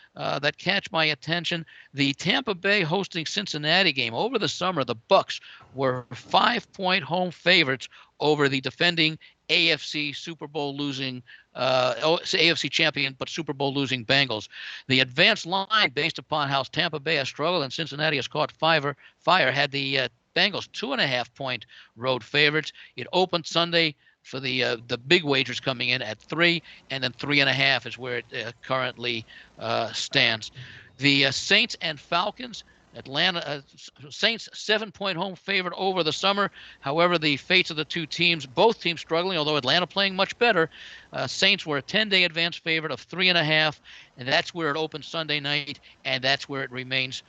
catch my attention: the Tampa Bay hosting Cincinnati game. Over the summer, the Bucs were 5-point home favorites over the defending AFC Super Bowl losing AFC champion but Super Bowl losing Bengals. The advanced line, based upon how Tampa Bay has struggled and Cincinnati has caught fire, had the Bengals 2.5-point road favorites. It opened Sunday for the big wagers coming in at 3, and then 3.5 is where it currently stands. The Saints and Falcons. Atlanta Saints 7-point home favorite over the summer. However, the fates of the two teams, both teams struggling, although Atlanta playing much better. Saints were a 10-day advance favorite of 3.5, and that's where it opened Sunday night, and that's where it remains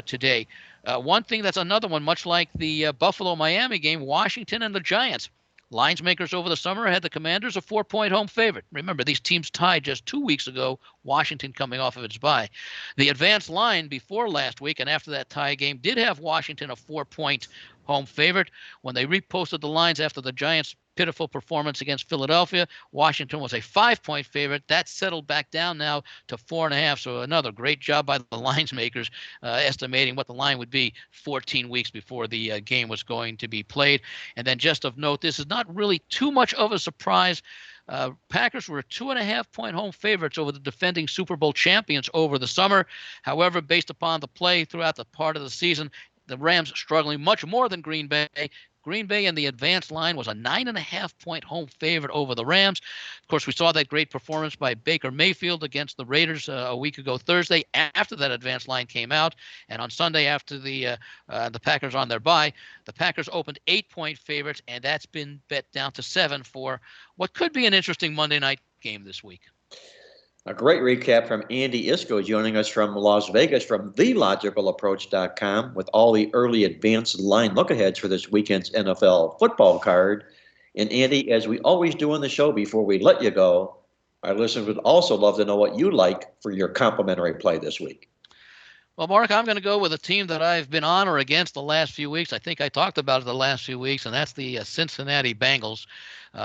today. One thing that's another one, much like the Buffalo-Miami game, Washington and the Giants. Lines makers over the summer had the Commanders a 4-point home favorite. Remember, these teams tied just 2 weeks ago, Washington coming off of its bye. The advanced line before last week and after that tie game did have Washington a 4-point home favorite. When they reposted the lines after the Giants' pitiful performance against Philadelphia, Washington was a 5-point favorite. That settled back down now to 4.5. So another great job by the lines makers estimating what the line would be 14 weeks before the game was going to be played. And then just of note, this is not really too much of a surprise. Packers were 2.5-point home favorites over the defending Super Bowl champions over the summer. However, based upon the play throughout the part of the season, the Rams struggling much more than Green Bay. Green Bay in the advanced line was a 9.5-point home favorite over the Rams. Of course, we saw that great performance by Baker Mayfield against the Raiders a week ago Thursday after that advanced line came out. And on Sunday after the Packers on their bye, the Packers opened 8-point favorites, and that's been bet down to 7 for what could be an interesting Monday night game this week. A great recap from Andy Iskoe joining us from Las Vegas from TheLogicalApproach.com with all the early advanced line look-aheads for this weekend's NFL football card. And Andy, as we always do on the show before we let you go, our listeners would also love to know what you like for your complimentary play this week. Well, Mark, I'm going to go with a team that I've been on or against the last few weeks. I think I talked about it the last few weeks, and that's the Cincinnati Bengals.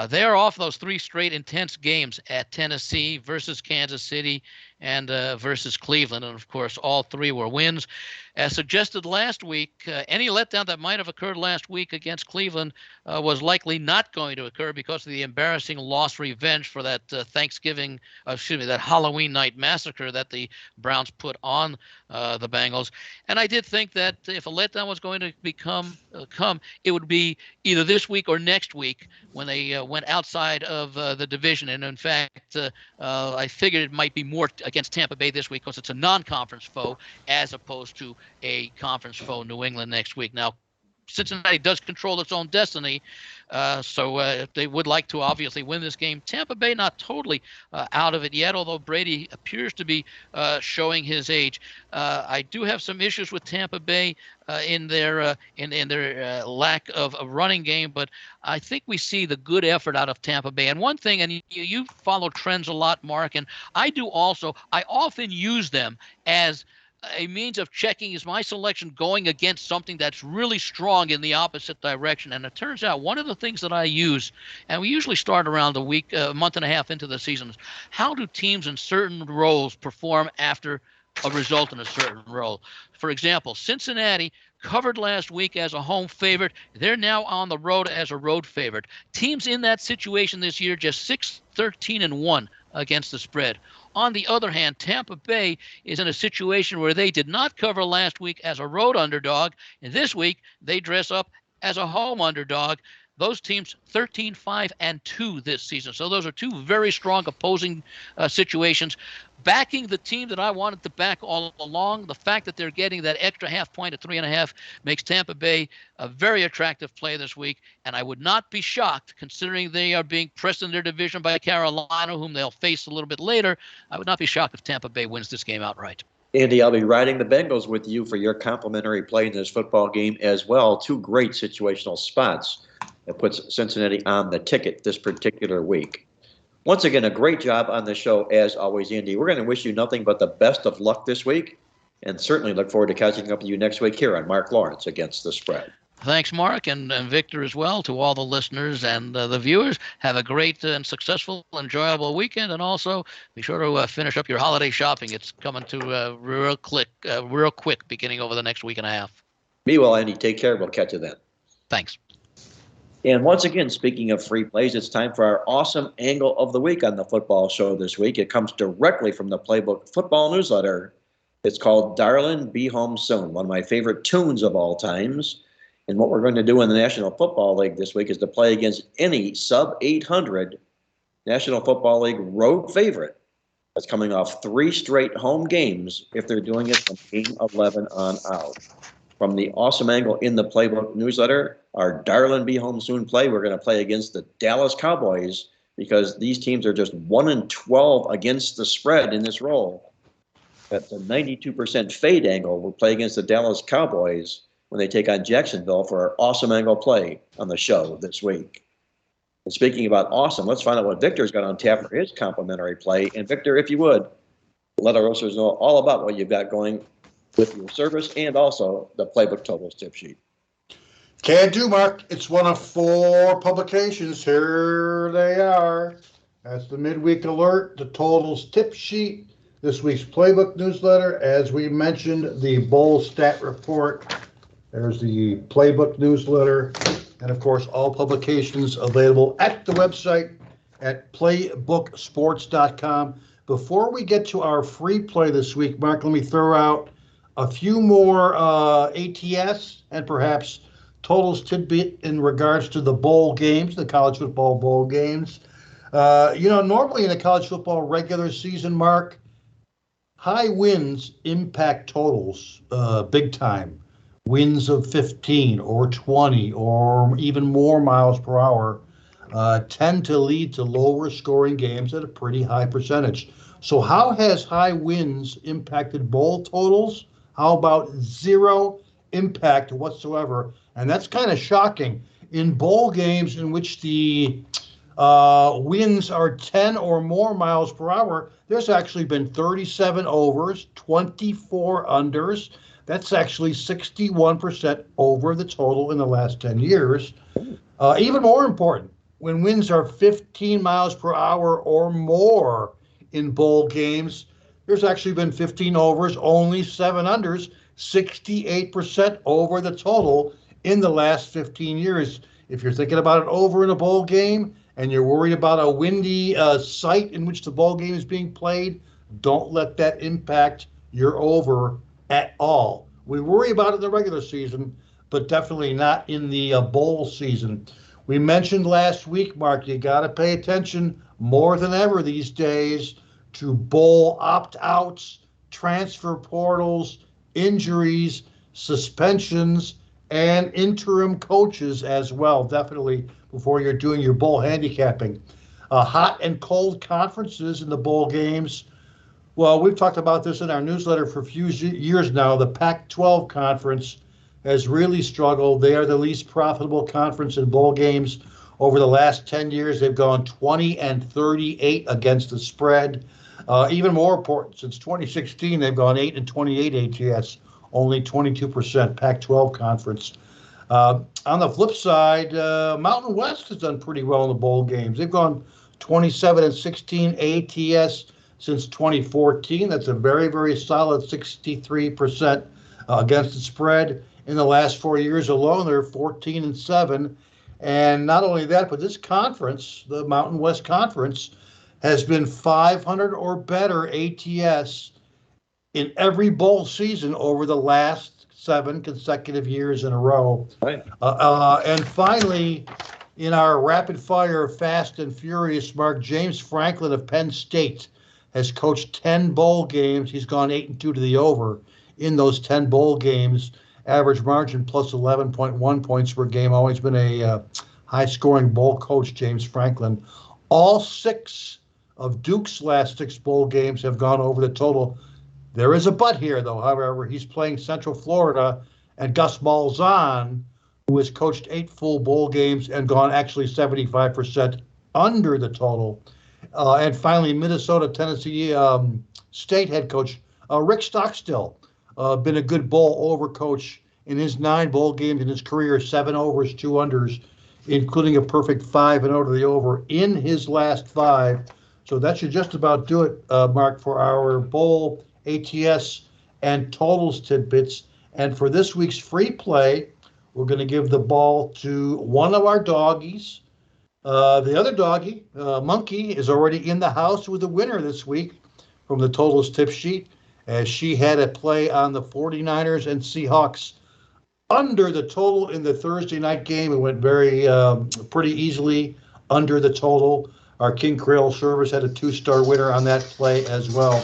They're off those 3 straight intense games at Tennessee versus Kansas City and versus Cleveland. And, of course, all 3 were wins. As suggested last week, any letdown that might have occurred last week against Cleveland was likely not going to occur because of the embarrassing loss revenge for that that Halloween night massacre that the Browns put on the Bengals. And I did think that if a letdown was going to come, it would be either this week or next week when they went outside of the division. And in fact, I figured it might be more against Tampa Bay this week because it's a non-conference foe as opposed to a conference foe, New England, next week. Now, Cincinnati does control its own destiny, so they would like to obviously win this game. Tampa Bay not totally out of it yet, although Brady appears to be showing his age. I do have some issues with Tampa Bay in their lack of a running game, but I think we see the good effort out of Tampa Bay. And one thing, and you follow trends a lot, Mark, and I do also, I often use them as a means of checking, is my selection going against something that's really strong in the opposite direction? And it turns out one of the things that I use, and we usually start around a month and a half into the season, is how do teams in certain roles perform after a result in a certain role? For example, Cincinnati covered last week as a home favorite. They're now on the road as a road favorite. Teams in that situation this year just 6-13-1 against the spread. On the other hand, Tampa Bay is in a situation where they did not cover last week as a road underdog, and this week they dress up as a home underdog. Those teams 13-5-2 this season. So those are 2 very strong opposing situations. Backing the team that I wanted to back all along, the fact that they're getting that extra half point at 3.5 makes Tampa Bay a very attractive play this week. And I would not be shocked, considering they are being pressed in their division by Carolina, whom they'll face a little bit later. I would not be shocked if Tampa Bay wins this game outright. Andy, I'll be riding the Bengals with you for your complimentary play in this football game as well. 2 great situational spots that puts Cincinnati on the ticket this particular week. Once again, a great job on the show, as always, Andy. We're going to wish you nothing but the best of luck this week, and certainly look forward to catching up with you next week here on Mark Lawrence Against the Spread. Thanks, Mark, and Victor as well, to all the listeners and the viewers. Have a great and successful, enjoyable weekend, and also be sure to finish up your holiday shopping. It's coming to real quick, beginning over the next week and a half. Be well, Andy. Take care. We'll catch you then. Thanks. And once again, speaking of free plays, it's time for our awesome angle of the week on the football show this week. It comes directly from the Playbook football newsletter. It's called Darlin' Be Home Soon, one of my favorite tunes of all times. And what we're going to do in the National Football League this week is to play against any sub-800 National Football League road favorite that's coming off 3 straight home games if they're doing it from game 11 on out. From the awesome angle in the Playbook newsletter, our Darlin' Be Home Soon play, we're going to play against the Dallas Cowboys because these teams are just 1-12 against the spread in this role. That's a 92% fade angle. We'll play against the Dallas Cowboys when they take on Jacksonville for our awesome angle play on the show this week. And speaking about awesome, let's find out what Victor's got on tap for his complimentary play. And Victor, if you would, let our listeners know all about what you've got going with your service and also the Playbook Totals tip sheet. Can do, Mark. It's one of 4 publications. Here they are. That's the midweek alert, the totals tip sheet, this week's Playbook newsletter. As we mentioned, the bowl stat report. There's the Playbook newsletter. And, of course, all publications available at the website at playbooksports.com. Before we get to our free play this week, Mark, let me throw out a few more ATS and perhaps totals tidbit in regards to the bowl games, the college football bowl games. Normally in a college football regular season, Mark, high wins impact totals big time. Wins of 15 or 20 or even more miles per hour tend to lead to lower scoring games at a pretty high percentage. So how has high wins impacted bowl totals? How about zero impact whatsoever? And that's kind of shocking. In bowl games in which the wins are 10 or more miles per hour, there's actually been 37 overs, 24 unders. That's actually 61% over the total in the last 10 years. Even more important, when wins are 15 miles per hour or more in bowl games, there's actually been 15 overs, only 7 unders, 68% over the total in the last 15 years. If you're thinking about an over in a bowl game and you're worried about a windy site in which the bowl game is being played, don't let that impact your over at all. We worry about it in the regular season, but definitely not in the bowl season. We mentioned last week, Mark, you got to pay attention more than ever these days to bowl opt-outs, transfer portals, injuries, suspensions, and interim coaches as well, definitely, before you're doing your bowl handicapping. Hot and cold conferences in the bowl games. Well, we've talked about this in our newsletter for a few years now. The Pac-12 conference has really struggled. They are the least profitable conference in bowl games. Over the last 10 years, they've gone 20-38 against the spread. Even more important, since 2016, they've gone 8-28 ATS, only 22% Pac-12 conference. On the flip side, Mountain West has done pretty well in the bowl games. They've gone 27-16 ATS since 2014. That's a very, very solid 63% against the spread. In the last 4 years alone, they're 14-7. And not only that, but this conference, the Mountain West Conference, has been 500 or better ATS in every bowl season over the last 7 consecutive years in a row. Right. And finally, in our rapid fire, fast and furious, Mark, James Franklin of Penn State has coached 10 bowl games. He's gone 8-2 to the over in those 10 bowl games. Average margin plus 11.1 points per game. Always been a high-scoring bowl coach, James Franklin. All 6 of Duke's last 6 bowl games have gone over the total. There is a but here, though. However, he's playing Central Florida, and Gus Malzahn, who has coached 8 full bowl games and gone actually 75% under the total. And finally, Minnesota-Tennessee State head coach Rick Stockstill, been a good bowl over coach in his 9 bowl games in his career, 7 overs, 2 unders, including a perfect 5-0 to the over in his last 5. So that should just about do it, Mark, for our bowl ATS and totals tidbits. And for this week's free play, we're going to give the ball to one of our doggies. The other doggie, Monkey, is already in the house with a winner this week from the totals tip sheet, as she had a play on the 49ers and Seahawks under the total in the Thursday night game. It went pretty easily under the total. Our King Creole service had a 2-star winner on that play as well.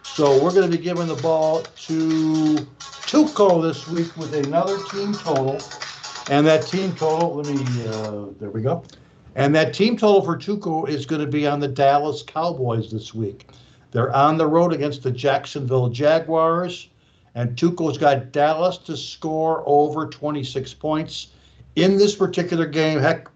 So we're going to be giving the ball to Tuco this week with another team total. And that team total, there we go. And that team total for Tuco is going to be on the Dallas Cowboys this week. They're on the road against the Jacksonville Jaguars. And Tuco's got Dallas to score over 26 points in this particular game. Heck,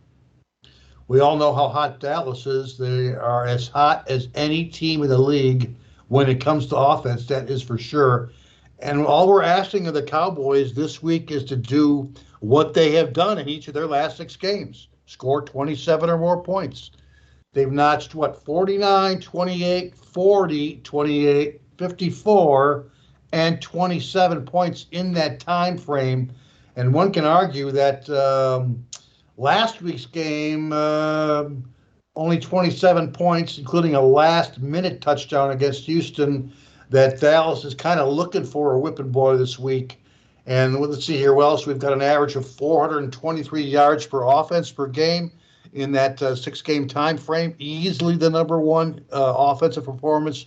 We all know how hot Dallas is. They are as hot as any team in the league when it comes to offense, that is for sure. And all we're asking of the Cowboys this week is to do what they have done in each of their last 6 games, score 27 or more points. They've notched, 49, 28, 40, 28, 54, and 27 points in that time frame. And one can argue that last week's game, only 27 points, including a last-minute touchdown against Houston, that Dallas is kind of looking for a whipping boy this week. And let's see here. Well, so we've got an average of 423 yards per offense per game in that 6-game time frame. Easily the number one offensive performance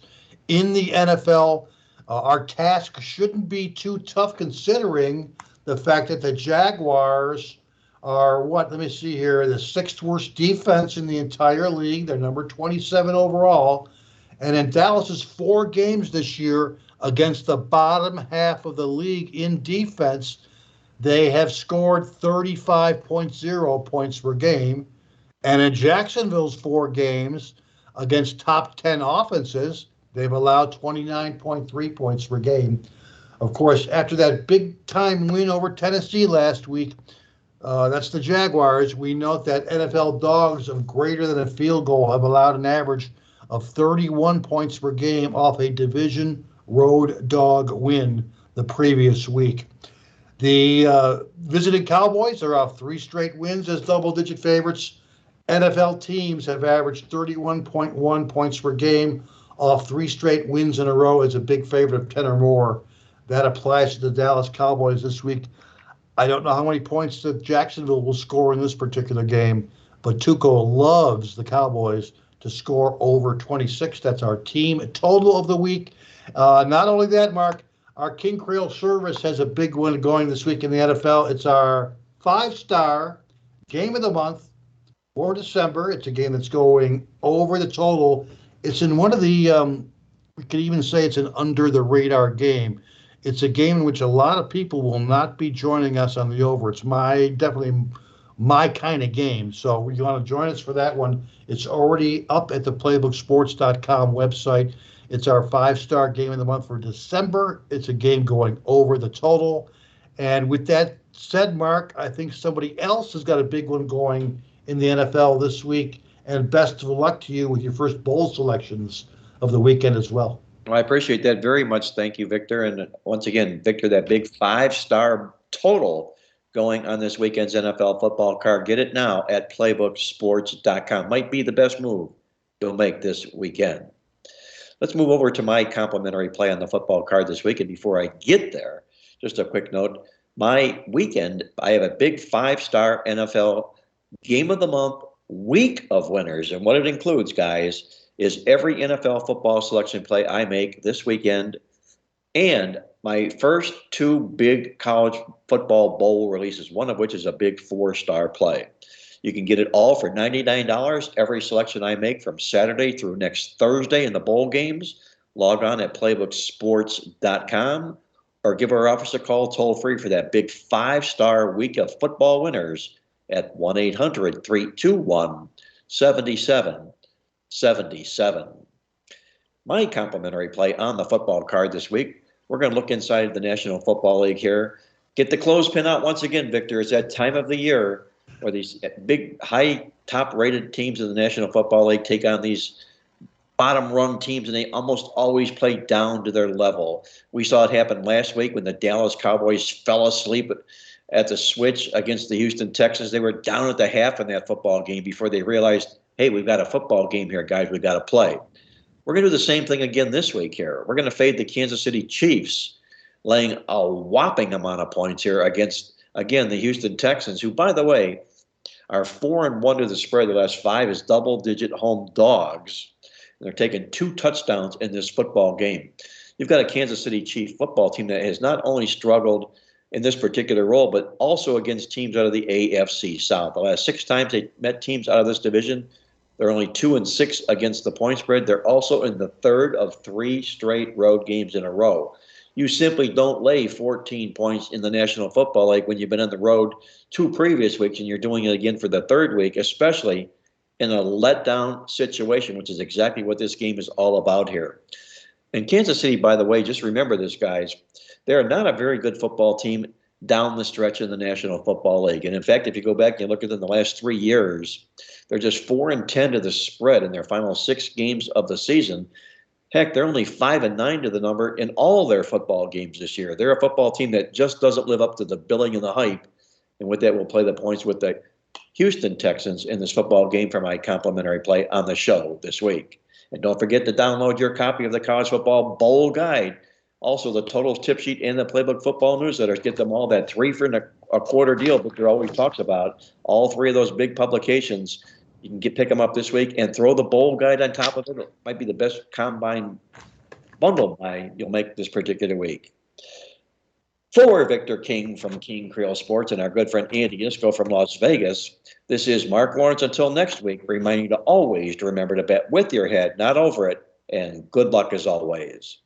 in the NFL. Our task shouldn't be too tough considering the fact that the Jaguars are let me see here, the 6th worst defense in the entire league. They're number 27 overall. And in Dallas's 4 games this year against the bottom half of the league in defense, they have scored 35.0 points per game. And in Jacksonville's 4 games against top 10 offenses, they've allowed 29.3 points per game. Of course, after that big-time win over Tennessee last week, that's the Jaguars, we note that NFL dogs of greater than a field goal have allowed an average of 31 points per game off a division road dog win the previous week. The visiting Cowboys are off 3 straight wins as double-digit favorites. NFL teams have averaged 31.1 points per game off 3 straight wins in a row as a big favorite of 10 or more. That applies to the Dallas Cowboys this week. I don't know how many points that Jacksonville will score in this particular game, but Tuco loves the Cowboys to score over 26. That's our team total of the week. Not only that, Mark, our King Creole service has a big one going this week in the NFL. It's our 5-star game of the month for December. It's a game that's going over the total. It's in one of the, we could even say it's an under-the-radar game. It's a game in which a lot of people will not be joining us on the over. It's definitely my kind of game. So you want to join us for that one. It's already up at the playbooksports.com website. It's our 5-star game of the month for December. It's a game going over the total. And with that said, Mark, I think somebody else has got a big one going in the NFL this week. And best of luck to you with your first bowl selections of the weekend as well. Well, I appreciate that very much. Thank you, Victor. And once again, Victor, that big 5-star total going on this weekend's NFL football card. Get it now at playbooksports.com. Might be the best move you'll make this weekend. Let's move over to my complimentary play on the football card this weekend. Before I get there, just a quick note. My weekend, I have a big 5-star NFL game of the month week of winners. And what it includes, guys, is every NFL football selection play I make this weekend and my first 2 big college football bowl releases, one of which is a big 4-star play. You can get it all for $99, every selection I make from Saturday through next Thursday in the bowl games. Log on at playbooksports.com or give our office a call toll-free for that big 5-star week of football winners at 1-800-321-7777. My complimentary play on the football card this week, we're going to look inside the National Football League here. Get the clothespin out once again, Victor. It's that time of the year where these big, high, top-rated teams in the National Football League take on these bottom-rung teams, and they almost always play down to their level. We saw it happen last week when the Dallas Cowboys fell asleep at the switch against the Houston Texans. They were down at the half in that football game before they realized, hey, we've got a football game here, guys. We've got to play. We're going to do the same thing again this week here. We're going to fade the Kansas City Chiefs, laying a whopping amount of points here against, again, the Houston Texans, who, by the way, are 4-1 to the spread. The last 5 is double-digit home dogs. And they're taking 2 touchdowns in this football game. You've got a Kansas City Chiefs football team that has not only struggled in this particular role, but also against teams out of the AFC South. The last 6 times they met teams out of this division, they're only 2-6 against the point spread. They're also in the 3rd of 3 straight road games in a row. You simply don't lay 14 points in the National Football League when you've been on the road 2 previous weeks and you're doing it again for the 3rd week, especially in a letdown situation, which is exactly what this game is all about here. And Kansas City, by the way, just remember this, guys. They're not a very good football team down the stretch in the National Football League. And in fact, if you go back and look at them the last 3 years, they're just 4-10 to the spread in their final 6 games of the season. Heck, they're only 5-9 to the number in all their football games this year. They're a football team that just doesn't live up to the billing and the hype. And with that, we'll play the points with the Houston Texans in this football game for my complimentary play on the show this week. And don't forget to download your copy of the College Football Bowl Guide. Also, the totals tip sheet and the Playbook Football Newsletter. Get them all, that 3 for a quarter deal Victor always talks about. All 3 of those big publications. You can pick them up this week and throw the Bowl Guide on top of it. It might be the best combine bundle buy you'll make this particular week. For Victor King from King Creole Sports and our good friend Andy Iskoe from Las Vegas, this is Mark Lawrence. Until next week, reminding you to always remember to bet with your head, not over it, and good luck as always.